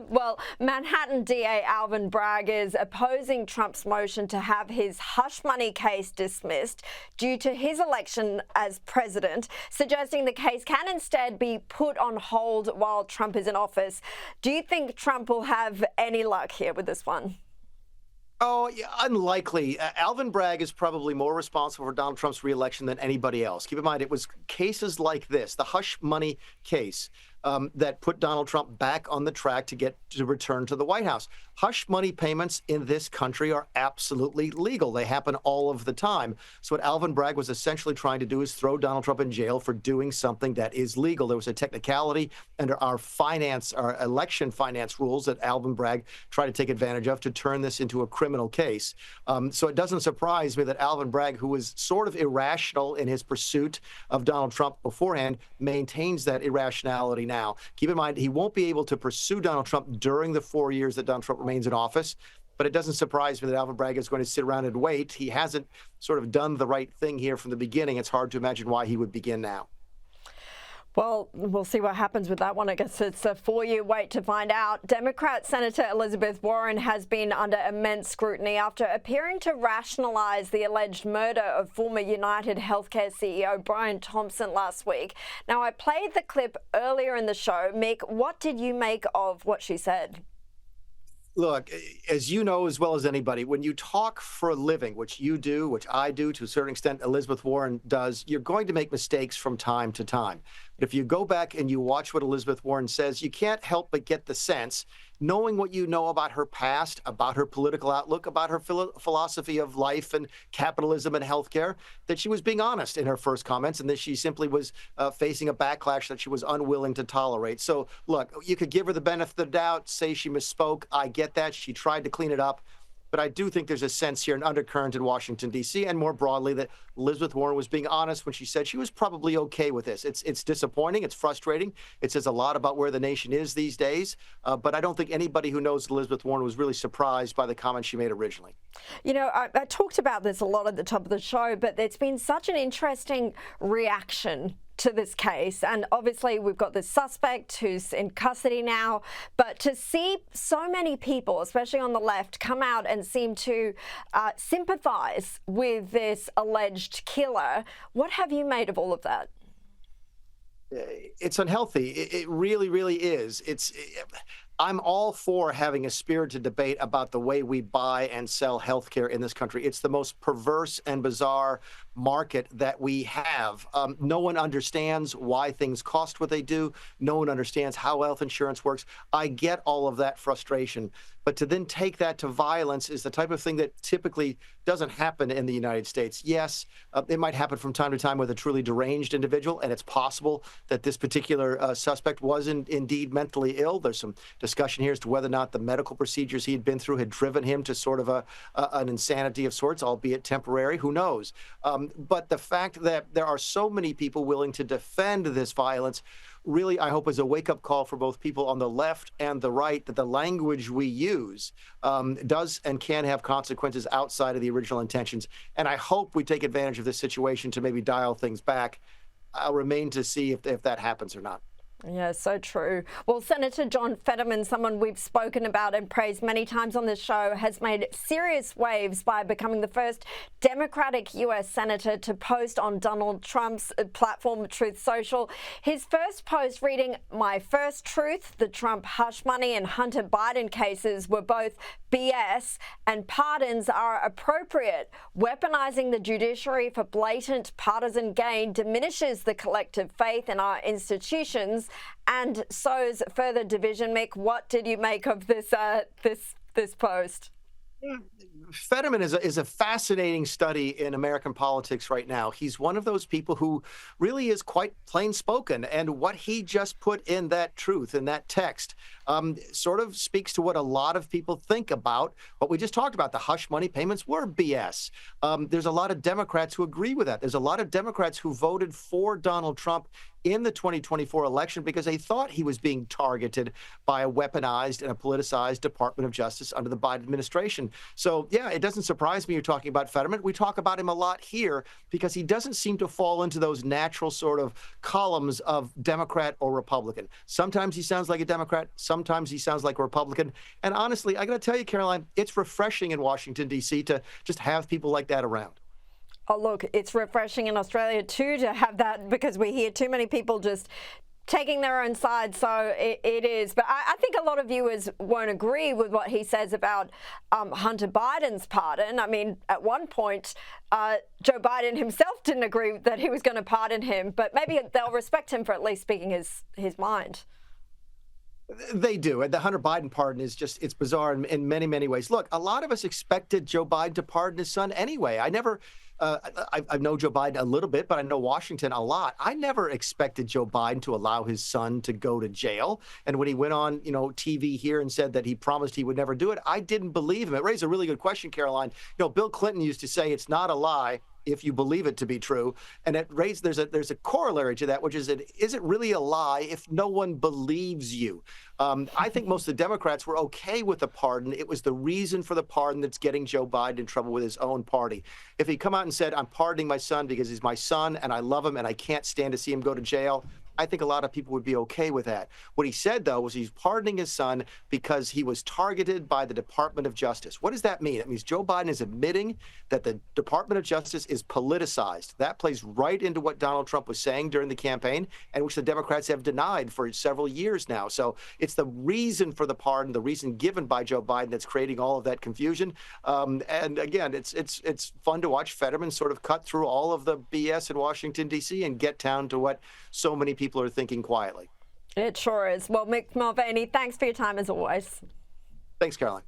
Well, Manhattan DA Alvin Bragg is opposing Trump's motion to have his hush money case dismissed due to his election as president, suggesting the case can instead be put on hold while Trump is in office. Do you think Trump will have any luck here with this one? Oh, yeah, unlikely. Alvin Bragg is probably more responsible for Donald Trump's reelection than anybody else. Keep in mind, it was cases like this, the hush money case, that put Donald Trump back on the track to return to the White House. Hush money payments in this country are absolutely legal. They happen all of the time. So what Alvin Bragg was essentially trying to do is throw Donald Trump in jail for doing something that is legal. There was a technicality under our election finance rules that Alvin Bragg tried to take advantage of to turn this into a criminal case. So it doesn't surprise me that Alvin Bragg, who was sort of irrational in his pursuit of Donald Trump beforehand, maintains that irrationality now. Keep in mind, he won't be able to pursue Donald Trump during the 4 years that Donald Trump remains in office. But it doesn't surprise me that Alvin Bragg is going to sit around and wait. He hasn't sort of done the right thing here from the beginning. It's hard to imagine why he would begin now. Well, we'll see what happens with that one. I guess it's a 4-year wait to find out. Democrat Senator Elizabeth Warren has been under immense scrutiny after appearing to rationalize the alleged murder of former United Healthcare CEO Brian Thompson last week. Now, I played the clip earlier in the show. Mick, what did you make of what she said? Look, as you know as well as anybody, when you talk for a living, which you do, which I do to a certain extent, Elizabeth Warren does, you're going to make mistakes from time to time. But if you go back and you watch what Elizabeth Warren says, you can't help but get the sense, knowing what you know about her past, about her political outlook, about her philosophy of life and capitalism and healthcare, that she was being honest in her first comments and that she simply was facing a backlash that she was unwilling to tolerate. So, look, you could give her the benefit of the doubt, say she misspoke. I get that. She tried to clean it up. But I do think there's a sense here, an undercurrent in Washington, D.C., and more broadly that Elizabeth Warren was being honest when she said she was probably okay with this. It's disappointing. It's frustrating. It says a lot about where the nation is these days. But I don't think anybody who knows Elizabeth Warren was really surprised by the comments she made originally. You know, I talked about this a lot at the top of the show, but it's been such an interesting reaction to this case. And obviously we've got this suspect who's in custody now, but to see so many people, especially on the left, come out and seem to sympathize with this alleged killer, what have you made of all of that? It's unhealthy. It really, really is. I'm all for having a spirited debate about the way we buy and sell healthcare in this country. It's the most perverse and bizarre market that we have. No one understands why things cost what they do. No one understands how health insurance works. I get all of that frustration. But to then take that to violence is the type of thing that typically doesn't happen in the United States. Yes, it might happen from time to time with a truly deranged individual, and it's possible that this particular suspect was indeed mentally ill. There's some discussion here as to whether or not the medical procedures he had been through had driven him to sort of an insanity of sorts, albeit temporary. Who knows? But the fact that there are so many people willing to defend this violence really, I hope, is a wake-up call for both people on the left and the right, that the language we use does and can have consequences outside of the original intentions. And I hope we take advantage of this situation to maybe dial things back. I'll remain to see if that happens or not. Yeah, so true. Well, Senator John Fetterman, someone we've spoken about and praised many times on this show, has made serious waves by becoming the first Democratic U.S. Senator to post on Donald Trump's platform, Truth Social. His first post reading, "My first truth, the Trump hush money and Hunter Biden cases were both BS and pardons are appropriate. Weaponizing the judiciary for blatant partisan gain diminishes the collective faith in our institutions and sows further division." Mick, what did you make of this post? Fetterman is a fascinating study in American politics right now. He's one of those people who really is quite plain spoken, and what he just put in that truth, in that text, sort of speaks to what a lot of people think about what we just talked about. The hush money payments were BS. There's a lot of Democrats who agree with that. There's a lot of Democrats who voted for Donald Trump in the 2024 election because they thought he was being targeted by a weaponized and a politicized Department of Justice under the Biden administration. So, yeah, it doesn't surprise me you're talking about Fetterman. We talk about him a lot here because he doesn't seem to fall into those natural sort of columns of Democrat or Republican. Sometimes he sounds like a Democrat. Sometimes Sometimes he sounds like a Republican. And honestly, I got to tell you, Caroline, it's refreshing in Washington, D.C. to just have people like that around. Oh, look, it's refreshing in Australia too to have that, because we hear too many people just taking their own side. So it is. But I think a lot of viewers won't agree with what he says about Hunter Biden's pardon. I mean, at one point, Joe Biden himself didn't agree that he was going to pardon him, but maybe they'll respect him for at least speaking his mind. They do. And the Hunter Biden pardon is just, it's bizarre in many, many ways. Look, a lot of us expected Joe Biden to pardon his son anyway. I know Joe Biden a little bit, but I know Washington a lot. I never expected Joe Biden to allow his son to go to jail. And when he went on, TV here and said that he promised he would never do it, I didn't believe him. It raised a really good question, Caroline. Bill Clinton used to say it's not a lie if you believe it to be true. And there's a corollary to that, which is it really a lie if no one believes you? I think most of the Democrats were okay with the pardon. It was the reason for the pardon that's getting Joe Biden in trouble with his own party. If he'd come out and said, I'm pardoning my son because he's my son and I love him and I can't stand to see him go to jail, I think a lot of people would be okay with that. What he said, though, was he's pardoning his son because he was targeted by the Department of Justice. What does that mean? It means Joe Biden is admitting that the Department of Justice is politicized. That plays right into what Donald Trump was saying during the campaign, and which the Democrats have denied for several years now. So it's the reason for the pardon, the reason given by Joe Biden, that's creating all of that confusion. And again, it's fun to watch Fetterman sort of cut through all of the BS in Washington, D.C. and get down to what so many people are thinking quietly. It sure is. Well, Mick Mulvaney, thanks for your time as always. Thanks, Caroline.